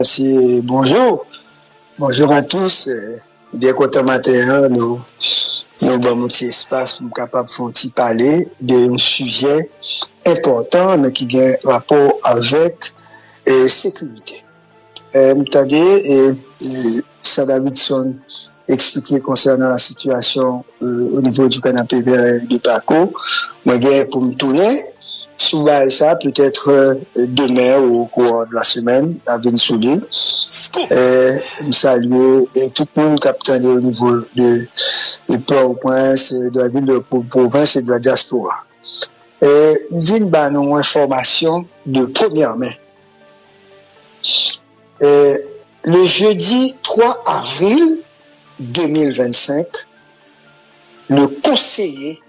Merci, bonjour. Bonjour à tous. Bien content matin, nous avons un petit espace pour nous capables de parler d'un sujet important, mais qui a un rapport avec la sécurité. Attendez, ça Davidson expliqué concernant la situation au niveau du canapé de Paco. Moi, pour me tourner, sous ça, peut-être demain ou au cours de la semaine, à Bensouli. Me saluer tout le monde qui a au niveau de Port-au-Prince, de la ville de province et de la diaspora. Nous avons une information de première main. Le jeudi 3 avril 2025, le conseiller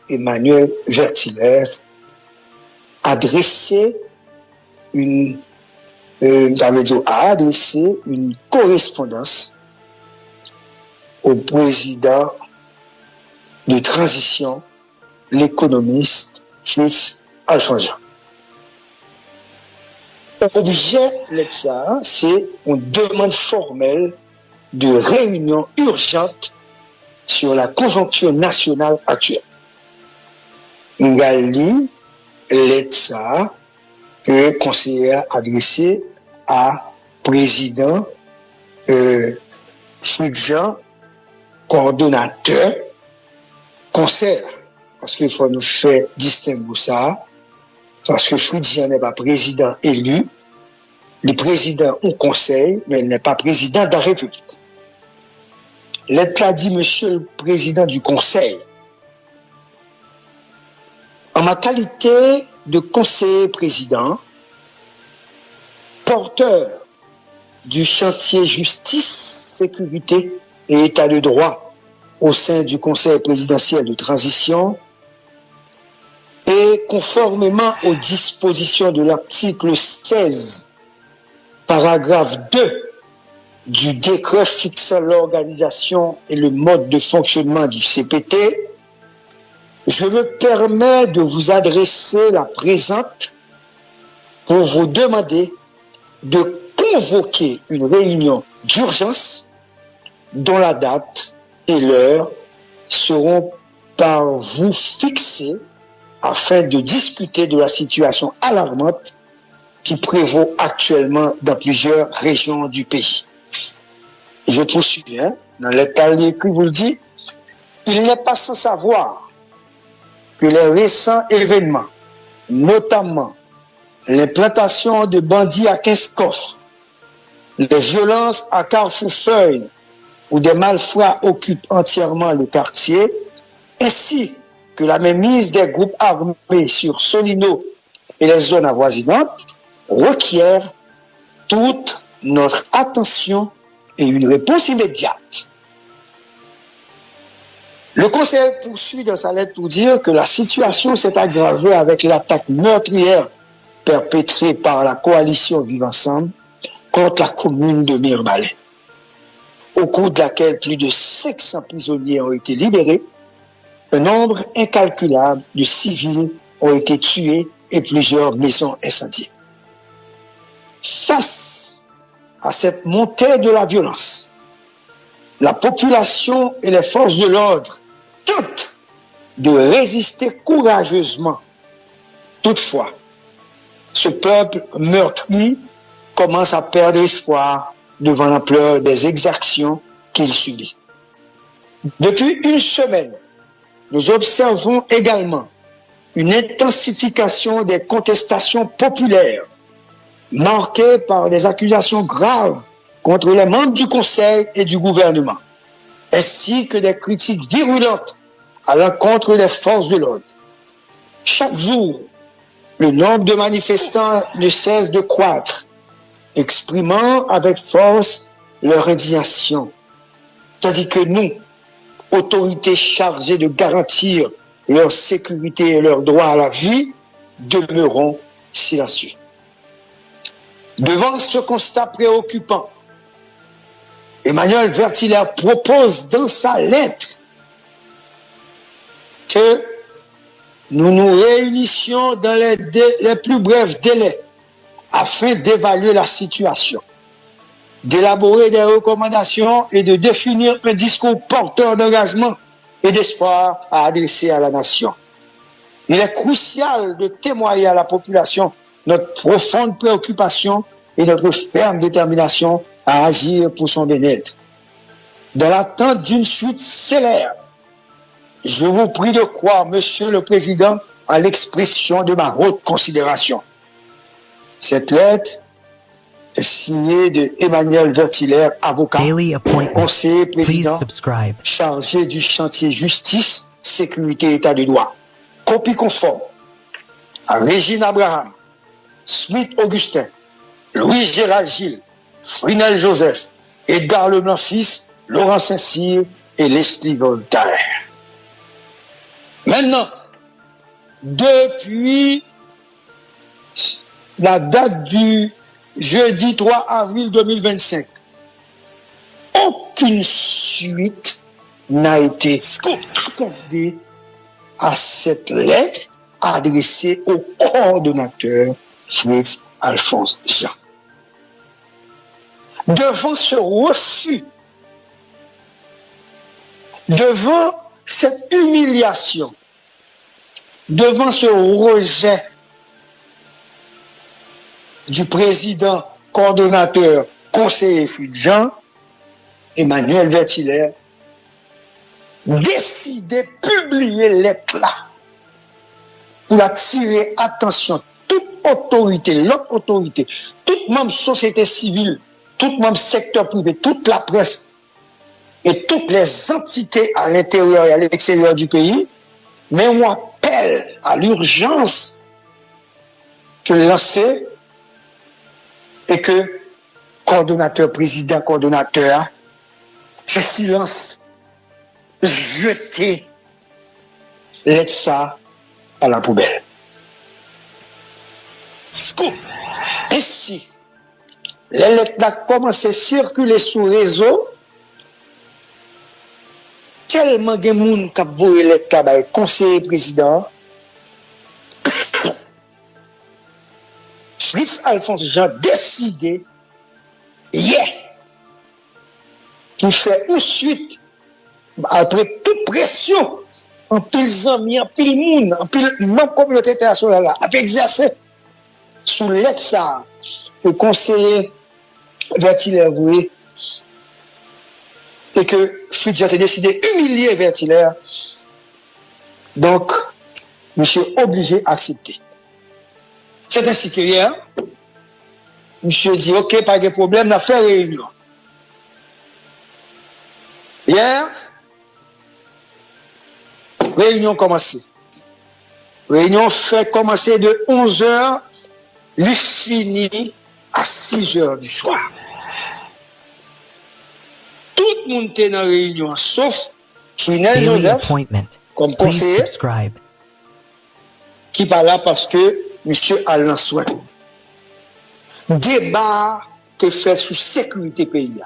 Emmanuel Vertiler a adressé une correspondance au président de transition, l'économiste Fritz Alfonso. L'objet de ça, c'est une demande formelle de réunion urgente sur la conjoncture nationale actuelle. Nous allons l'ETSA que le conseiller a adressé à président Fritz-Jean, coordonnateur, conseil, parce qu'il faut nous faire distinguer ça, parce que Fritz-Jean n'est pas président élu, le président au conseil, mais il n'est pas président de la République. L'État dit, monsieur le président du conseil, en ma qualité de conseiller président, porteur du chantier justice, sécurité et état de droit au sein du conseil présidentiel de transition, et conformément aux dispositions de l'article 16, paragraphe 2 du décret fixant l'organisation et le mode de fonctionnement du CPT, je me permets de vous adresser la présente pour vous demander de convoquer une réunion d'urgence dont la date et l'heure seront par vous fixées afin de discuter de la situation alarmante qui prévaut actuellement dans plusieurs régions du pays. Je poursuis, dans l'état écrit, vous le dit, il n'est pas sans savoir que les récents événements, notamment l'implantation de bandits à 15 coffres, les violences à Carrefour-Feuille, où des malfrats occupent entièrement le quartier, ainsi que la mainmise des groupes armés sur Solino et les zones avoisinantes, requièrent toute notre attention et une réponse immédiate. Le Conseil poursuit dans sa lettre pour dire que la situation s'est aggravée avec l'attaque meurtrière perpétrée par la coalition Vivre Ensemble contre la commune de Mirbalais, au cours de laquelle plus de 500 prisonniers ont été libérés, un nombre incalculable de civils ont été tués et plusieurs maisons incendiées. Face à cette montée de la violence, la population et les forces de l'ordre tentent de résister courageusement. Toutefois, ce peuple meurtri commence à perdre espoir devant l'ampleur des exactions qu'il subit. Depuis une semaine, nous observons également une intensification des contestations populaires, marquées par des accusations graves contre les membres du Conseil et du gouvernement, ainsi que des critiques virulentes à l'encontre des forces de l'ordre. Chaque jour, le nombre de manifestants ne cesse de croître, exprimant avec force leur indignation, tandis que nous, autorités chargées de garantir leur sécurité et leur droit à la vie, demeurons silencieux. Devant ce constat préoccupant, Emmanuel Vertiler propose dans sa lettre que nous nous réunissions dans les plus brefs délais afin d'évaluer la situation. d'élaborer des recommandations et de définir un discours porteur d'engagement et d'espoir à adresser à la nation. Il est crucial de témoigner à la population notre profonde préoccupation et notre ferme détermination à agir pour son bien-être. Dans l'attente d'une suite célère, je vous prie de croire, Monsieur le Président, à l'expression de ma haute considération. Cette lettre est signée de Emmanuel Vertillaire, avocat, conseiller président, chargé du chantier justice, sécurité, état de droit. Copie conforme à Régine Abraham, Smith Augustin, Louis-Gérald Gilles, Frinel Joseph, Edgar Leblanc-Fils, Laurent Saint-Cyr et Leslie Voltaire. Maintenant, depuis la date du jeudi 3 avril 2025, aucune suite n'a été accordée à cette lettre adressée au coordonnateur Fritz Alphonse Jean. Devant ce refus, devant cette humiliation, devant ce rejet du président, coordonnateur, conseiller Fritz Jean, Emmanuel Vertillaire décidait de publier lettre-là pour attirer attention toute autorité, l'autre autorité, toute même société civile, tout même secteur privé, toute la presse et toutes les entités à l'intérieur et à l'extérieur du pays, mais on appelle à l'urgence que lancer et que coordonnateur, président, coordonnateur, fait silence, jeter lettre ça à la poubelle. Scoop. Ainsi, les lettres ont commencé à circuler sur le réseau. Tellement de gens qui ont vu les lettres, conseiller président, Fritz Alphonse Jean décidé, pour faire une suite, après toute pression, en pile amis, en pile monde, en pile même communauté internationale, a exercé sous l'aide ça, le conseiller Vertillaire voué, et que Fritz Jean a décidé d'humilier Vertillaire. Donc, monsieur obligé d'accepter. C'est ainsi que hier, monsieur dit, ok, pas de problème, on a fait réunion. Hier, réunion commencée. Réunion fait commencer de 11h, il finit à 6h du soir. Tout le monde était dans la réunion, sauf Frinel Joseph, comme conseiller, qui parle là parce que monsieur Alain Soin. Débat qui est fait sur sécurité pays.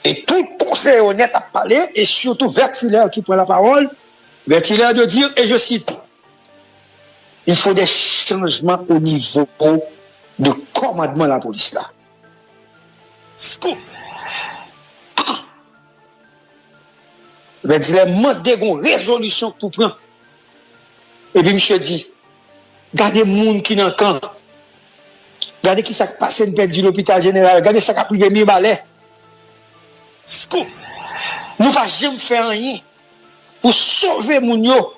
Et tout le conseil honnête a parlé, et surtout Vertillaire qui prend la parole, Vertillaire de dire, et je cite, il faut des changements au niveau de commandement de la police là. Scoop. Vertillaire demande une résolution pour prendre. Et puis monsieur dit, gardez les gens qui n'ont qu'un. Regardez qui s'est passé une perte de l'hôpital général. Regardez ça qui a privé mes balais. Scoop. Nous ne pouvons jamais faire rien pour sauver mon yo.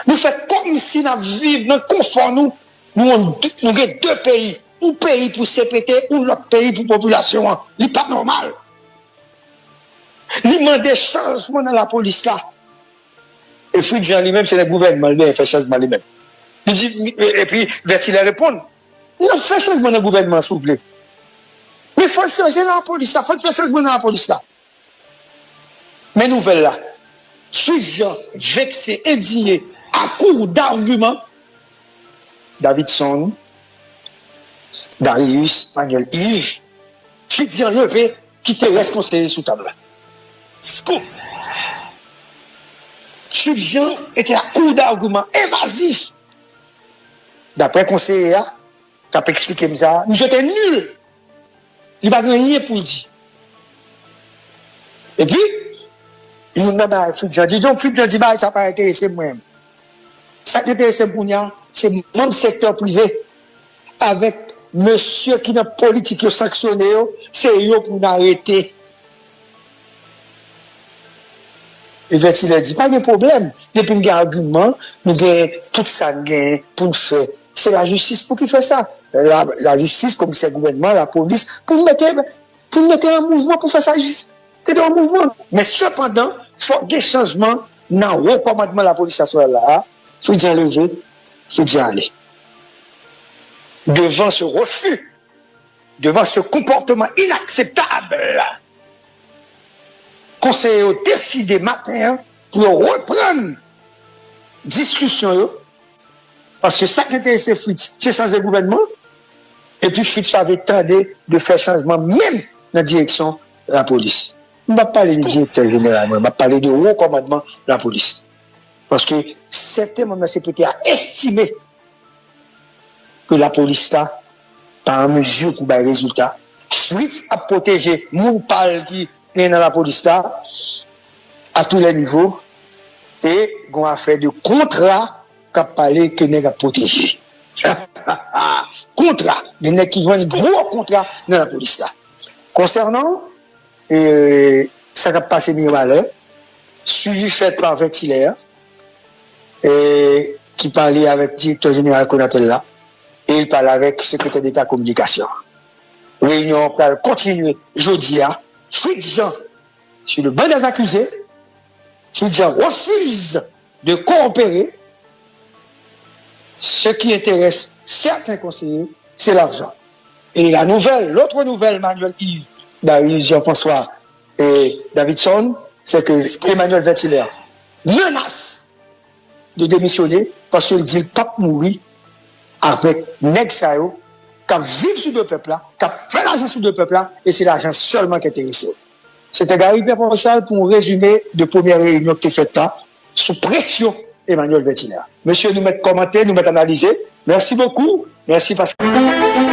Nous faisons comme si nous vivions dans le confort. Nous avons deux pays. Un pays pour CPT ou l'autre pays pour la population. Ce n'est pas normal. Il demande des changements dans la police là. Et Fritz Jean lui-même, c'est le gouvernement, il fait changement lui-même. Il dit, et puis Vertillaire répond, non, fait changement dans le gouvernement, s'il vous plaît. Mais il faut changer dans la police là, il faut faire changement dans la police là. Mais nouvelle là, Fritz Jean, vexé, indigné, à court d'arguments, Davidson, Darius, Manuel Yves, Fritz Jean levé, qui était responsable sous table. Scoop. Fritz Jean était à court d'arguments évasifs. D'après conseiller, qui a expliqué ça, nous j'étais nul. Il n'a rien pour le dire. Et puis, il nous demande à Fritz Jean, dis donc, Fritz Jean dit, ça n'a pas intéressé moi-même. Ça qui intéresse pour nous, c'est mon secteur privé, avec monsieur qui n'a politique sanctionné, c'est eux pour nous arrêter. Et il a dit, pas de problème. Depuis qu'il y a un argument, nous avons tout ça pour nous faire. C'est la justice pour qui fait ça. La justice, comme c'est le gouvernement, la police, pour nous mettre en mouvement pour faire ça. C'est un mouvement. Mais cependant, il faut des changements dans le recommandement de la police à ce là. Il faut dire lever, il faut dire aller. Devant ce refus, devant ce comportement inacceptable, conseiller a décidé matin pour reprendre discussion parce que ça qui intéressait Fritz, c'est changer le gouvernement. Et puis Fritz avait tenté de faire changement même dans la direction de la police. Je ne vais pas parler du directeur général, je vais parler du haut commandement de la police. Parce que certains membres de la CPT ont estimé que la police là, par mesure pour les résultats, Fritz a protégé mon pal qui est dans la police là, à tous les niveaux, et on a fait de contrats qu'a parlé que nous a protégé. Contrat, des nègres qui vont un gros contrat dans la police là. Concernant ça a passé Miralais, suivi fait par Ventilaire, qui parlait avec le directeur général Konatel là, et il parlait avec le secrétaire d'État communication. Réunion va continuer jeudi à Fritz Jean sur le banc des accusés. Fritz Jean refuse de coopérer. Ce qui intéresse certains conseillers, c'est l'argent. Et la nouvelle, l'autre nouvelle, Manuel Yves, Jean-François et Davidson, c'est que Emmanuel Ventilaire menace de démissionner parce qu'il dit qu'il ne peut pas mourir avec Nexayo, qui vit sur le peuple là, qui fait l'argent sur le peuple là, et c'est l'argent seulement qui est intéressé. C'était Gary Pierre-Paul pour résumer de première réunion qui est faite là, sous pression Emmanuel Ventilaire. Monsieur, nous mettons commenter, nous mettons analyser. Merci beaucoup. Merci Pascal.